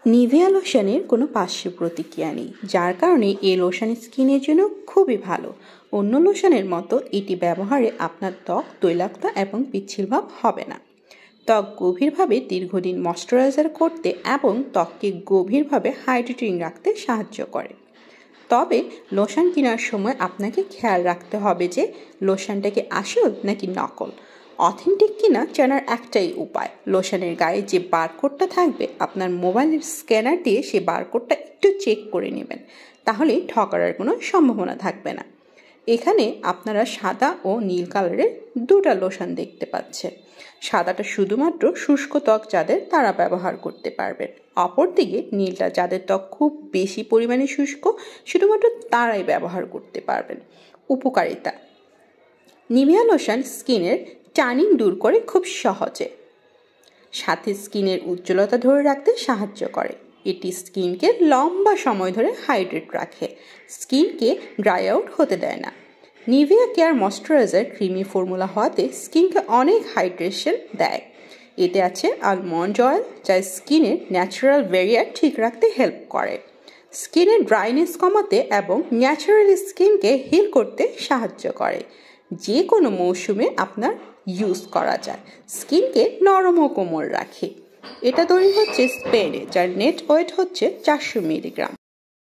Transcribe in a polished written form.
Nivea লোশনের কোনো পার্শ্ব প্রতিক্রিয়া নেই, যার কারণে এই লোশন স্কিনের জন্য খুবই ভালো। অন্য লোশনের মতো এটি ব্যবহারে আপনার ত্বক তৈলাক্ত এবং পিচ্ছিল ভাব হবে না। ত্বক গভীরভাবে দীর্ঘদিন ময়শ্চারাইজার করতে এবং ত্বককে গভীরভাবে হাইড্রেটিং রাখতে সাহায্য করে। তবে লোশন কেনার সময় আপনাকে খেয়াল রাখতে হবে যে লোশনটা কি আসল নাকি নকল। অথেন্টিক কিনা জানার একটাই উপায়, লোশনের গায়ে যে বারকোডটা থাকবে আপনার মোবাইলের স্ক্যানার দিয়ে সেই বারকোডটা একটু চেক করে নেবেন, তাহলে ঠকার কোনো সম্ভাবনা থাকবে না। এখানে আপনারা সাদা ও নীল কালারের দুটা লোশন দেখতে পাচ্ছেন। সাদাটা শুধুমাত্র শুষ্ক ত্বক যাদের তারা ব্যবহার করতে পারবেন, অপরদিকে নীলটা যাদের ত্বক খুব বেশি পরিমাণে শুষ্ক শুধুমাত্র তারাই ব্যবহার করতে পারবেন। উপকারিতা: নিভিয়া লোশন স্কিনের ট্যানিং দূর করে খুব সহজে, সাথে স্কিনের উজ্জ্বলতা ধরে রাখতে সাহায্য করে। এটি স্কিনকে লম্বা সময় ধরে হাইড্রেট রাখে, স্কিনকে ড্রাই আউট হতে দেয় না। Nivea care moisturiser creamy formula হওয়াতে স্কিনকে অনেক হাইড্রেশন দেয়। এতে আছে আলমন্ড অয়েল, যা স্কিনের ন্যাচারাল ব্যারিয়ার ঠিক রাখতে হেল্প করে, স্কিনের ড্রাইনেস কমাতে এবং ন্যাচারালি স্কিনকে হিল করতে সাহায্য করে। যে কোনো মৌসুমে আপনার ইউজ করা যায়, স্কিনকে নরম ও কোমল রাখে। এটা তৈরি হচ্ছে স্পেনে, যার নেট ওয়েট হচ্ছে 400 মিলিগ্রাম।